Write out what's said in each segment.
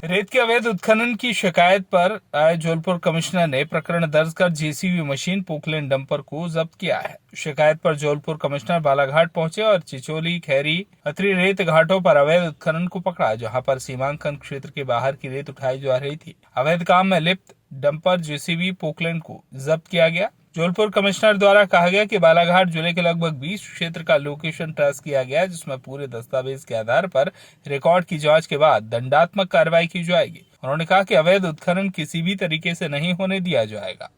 रेत के अवैध उत्खनन की शिकायत पर आए जबलपुर कमिश्नर ने प्रकरण दर्ज कर जेसीबी मशीन पोकलैंड डंपर को जब्त किया है। शिकायत पर जबलपुर कमिश्नर बालाघाट पहुंचे और चिचोली, खैरी, अतरी रेत घाटों पर अवैध उत्खनन को पकड़ा, जहां पर सीमांकन क्षेत्र के बाहर की रेत उठाई जा रही थी। अवैध काम में लिप्त डंपर जेसीबी पोकलैंड को जब्त किया गया। जबलपुर कमिश्नर द्वारा कहा गया कि बालाघाट जिले के लगभग 20 क्षेत्र का लोकेशन ट्रेस किया गया, जिसमें पूरे दस्तावेज के आधार पर रिकॉर्ड की जांच के बाद दंडात्मक कार्रवाई की जाएगी। उन्होंने कहा कि अवैध उत्खनन किसी भी तरीके से नहीं होने दिया जाएगा।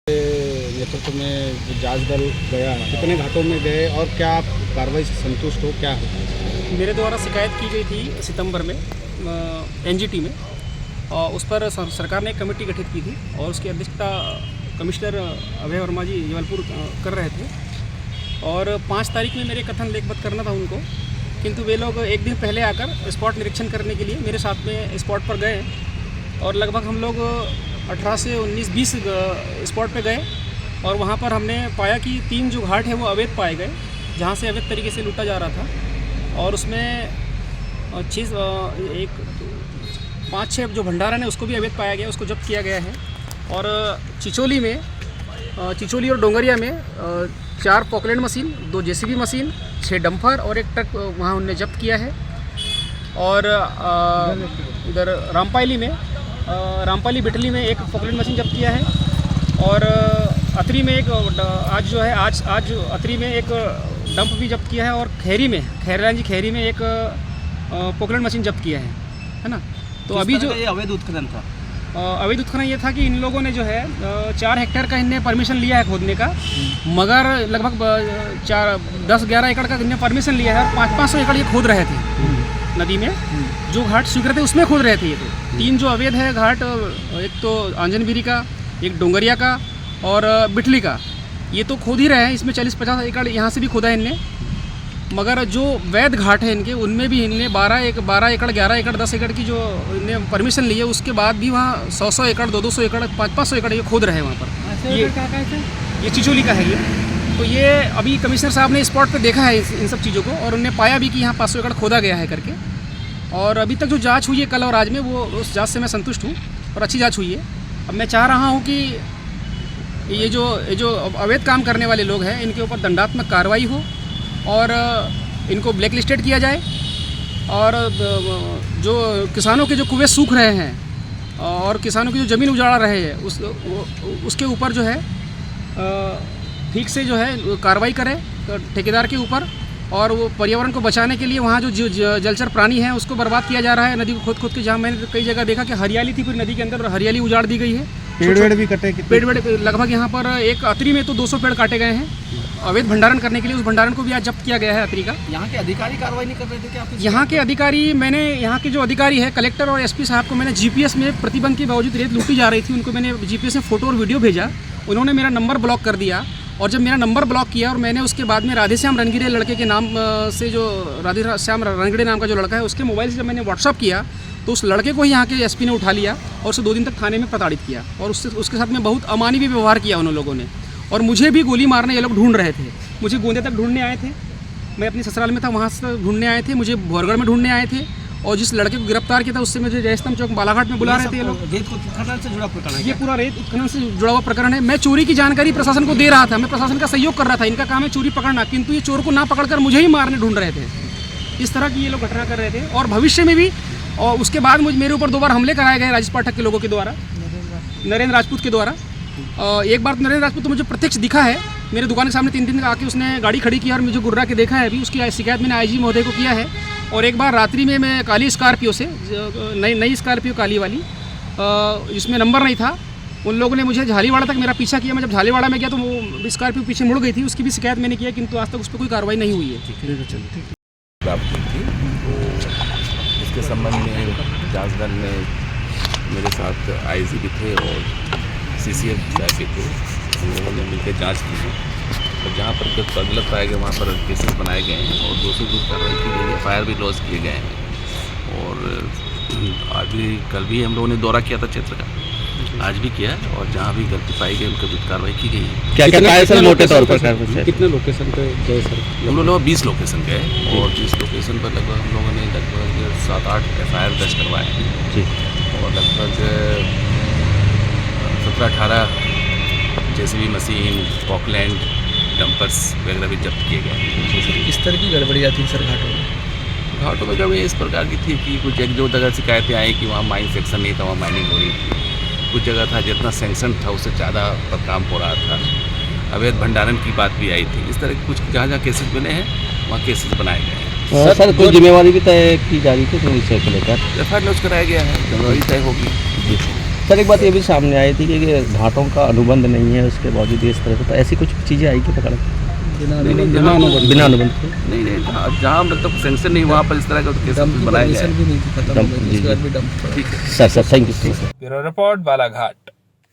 नेतृत्व में जांच दल गया, कितने घाटों में गए और क्या आप कार्रवाई से संतुष्ट हो? क्या है? मेरे द्वारा शिकायत की गई थी सितंबर में एनजीटी में, और उस पर सरकार ने एक कमेटी गठित की थी और उसकी अध्यक्षता कमिश्नर अभय वर्मा जी जबलपुर कर रहे थे। और 5 तारीख में मेरे कथन लेखबद्ध करना था उनको, किंतु वे लोग एक दिन पहले आकर स्पॉट निरीक्षण करने के लिए मेरे साथ में स्पॉट पर गए और लगभग हम लोग 18 से 19-20 स्पॉट पे गए और वहाँ पर हमने पाया कि 3 जो घाट है वो अवैध पाए गए, जहाँ से अवैध तरीके से लूटा जा रहा था। और उसमें 5-6 जो भंडारण है उसको भी अवैध पाया गया, उसको जब्त किया गया है। और चिचोली और डोंगरिया में 4 Poclain machine, 2 JCB machine, 6 dumper और 1 ट्रक वहाँ उन्होंने जब्त किया है। और इधर रामपाली बिटली में 1 पोकलैंड मशीन जब्त किया है। और अतरी में आज अतरी में 1 डंप भी जब्त किया है। और खैरी में 1 पोकलैंड मशीन जब्त किया है ना। तो अभी जो ये अवैध उत्खनन था, अवैध उत्खनन ये था कि इन लोगों ने जो है 4 हेक्टेयर का इनने परमिशन लिया है खोदने का, मगर लगभग 10-11 एकड़ का इनने परमिशन लिया है और 500-500 एकड़ ये खोद रहे थे नदी में। जो घाट स्वीकृत है उसमें खोद रहे थे ये। तो 3 जो अवैध है घाट, एक तो आंजनबिरी का, एक डोंगरिया का और बिटली का, ये तो खोद ही रहे हैं। इसमें 40-50 एकड़ यहाँ से भी खोदा है इनने। मगर जो वैध घाट है इनके, उनमें भी इनने 12 एकड़, 11 एकड़, 10 एकड़ की जो इनने परमिशन ली है, उसके बाद भी वहाँ 100 एकड़, 200 एकड़, 500 एकड़ ये खोद रहे हैं वहाँ पर। ये चिचोली का है ये। तो ये अभी कमिश्नर साहब ने स्पॉट पे देखा है इन सब चीज़ों को और उन्होंने पाया भी कि यहाँ 500 एकड़ खोदा गया है करके। और अभी तक जो जाँच हुई है कल और आज में, वो उस जाँच से मैं संतुष्ट हूँ और अच्छी जाँच हुई है। अब मैं चाह रहा हूँ कि ये जो अवैध काम करने वाले लोग हैं, इनके ऊपर दंडात्मक कार्रवाई हो और इनको ब्लैक लिस्टेड किया जाए। और जो किसानों के जो कुएं सूख रहे हैं और किसानों की जो ज़मीन उजाड़ा रहे हैं, उसके ऊपर जो है ठीक से जो है कार्रवाई करें ठेकेदार के ऊपर। और वो पर्यावरण को बचाने के लिए वहाँ जो जलचर प्राणी हैं उसको बर्बाद किया जा रहा है नदी को खोद के। जहाँ मैंने कई जगह देखा कि हरियाली थी पूरी नदी के अंदर और हरियाली उजाड़ दी गई है। पेड़ भी कटे, पेड़ लगभग यहाँ पर एक अतरी में तो 200 पेड़ काटे गए हैं अवैध भंडारण करने के लिए। उस भंडारण को भी आज जब्त किया गया है अतरी का। यहाँ के अधिकारी कार्रवाई नहीं कर रहे थे क्या? यहाँ के अधिकारी, मैंने यहाँ के जो अधिकारी है कलेक्टर और एसपी साहब को मैंने जीपीएस में प्रतिबंध के बावजूद रेत लूटी जा रही थी, उनको मैंने जीपीएस में फोटो और वीडियो भेजा। उन्होंने मेरा नंबर ब्लॉक कर दिया। और जब मेरा नंबर ब्लॉक किया और मैंने उसके बाद में राधेश्याम रणगिरे लड़के के नाम से, जो राधेश्याम रणगिरे नाम का जो लड़का है, उसके मोबाइल से जब मैंने व्हाट्सअप किया तो उस लड़के को ही यहाँ के एसपी ने उठा लिया और उसे 2 दिन तक थाने में प्रताड़ित किया। और उसके साथ में बहुत अमानवीय व्यवहार किया उन लोगों ने। और मुझे भी गोली मारने ये लोग ढूंढ रहे थे। मुझे गोंदे तक ढूंढने आए थे, मैं अपनी ससुराल में था, वहाँ से ढूंढने आए थे। मुझे भोरगढ़ में ढूंढने आए थे और जिस लड़के को गिरफ्तार किया था उससे मुझे जयस्तंभ चौक बालाघाट में बुला रहे थे ये लोग। रेत उत्खनन से जुड़ा प्रकरण है? ये पूरा रेत उत्खनन से जुड़ा हुआ प्रकरण है। मैं चोरी की जानकारी प्रशासन को दे रहा था, मैं प्रशासन का सहयोग कर रहा था। इनका काम है चोरी पकड़ना, किंतु ये चोर को ना पकड़कर मुझे ही मारने ढूंढ रहे थे। इस तरह की ये लोग घटना कर रहे थे और भविष्य में भी। और उसके बाद मेरे ऊपर 2 बार हमले कराए गए राजेश पाठक के लोगों के द्वारा, नरेंद्र राजपूत के द्वारा। एक बार नरेंद्र राजपूत तो मुझे प्रत्यक्ष दिखा है, मेरे दुकान के सामने 3 दिन आके उसने गाड़ी खड़ी की और मुझे गुर्रा के देखा है। अभी उसकी शिकायत मैंने आईजी महोदय को किया है। और एक बार रात्रि में मैं काली स्कॉर्पियो से, नई स्कॉर्पियो काली वाली, जिसमें नंबर नहीं था, उन लोगों ने मुझे झालीवाड़ा तक मेरा पीछा किया। मैं जब झालीवाड़ा में गया तो वो स्कॉर्पियो पीछे मुड़ गई थी, उसकी भी शिकायत मैंने किया, किंतु आज तक उस पर कोई कार्रवाई नहीं हुई है। इसके संबंध में जांच दल में मेरे साथ आईजी भी थे और सीसीएफ साहब भी थे। हम लोगों ने मिलकर जांच की और जहाँ पर गलत पाए गए वहाँ पर केसेस बनाए गए हैं और 202 कार्रवाई की गई है। फायर भी लॉस किए गए हैं। और आज भी, कल भी हम लोगों ने दौरा किया था क्षेत्र का, आज भी किया और जहाँ भी गलती पाई गई उनके विरुद्ध कार्रवाई की गई है। क्या पाया सर मोटे तौर पर? कितने लोकेशन पे गए सर? हम लोग 20 लोकेशन गए और जिस लोकेशन पर लगभग हम लोगों ने लगभग 7-8 FIR दर्ज करवाए हैं। और लगभग 17-18 जेसीबी मशीन, पॉकलैंड, डंपर्स वगैरह भी जब्त किए गए। किस तरह की गड़बड़ी आती है सर घाटों में? घाटों में कभी इस प्रकार की थी कि कुछ एक दो जगह शिकायतें आई कि वहाँ माइन सेक्शन नहीं था, वहाँ माइनिंग हो रही थी। कुछ जगह था जितना सेंक्शन था उससे ज़्यादा पर काम हो रहा था। अवैध भंडारण की बात भी आई थी। इस तरह के कुछ जहाँ जहाँ केसेस बने हैं वहाँ केसेस बनाए गए हैं। सर कोई जिम्मेवारी भी तय की जा रही थी तो विषय को लेकर एफआईआर लॉन्च कराया गया है, जिम्मेवारी तय होगी। सर एक बात ये भी सामने आई थी कि घाटों का अनुबंध नहीं है, उसके बावजूद इस तरह से तो ऐसी कुछ चीज़ें आई कि पकड़ बिना अनुबंध के नहीं जहाँ मतलब सेंक्शन नहीं वहाँ पर इस तरह का केसेस बनाया गया है। Sir thank you. Bureau report Balaghat.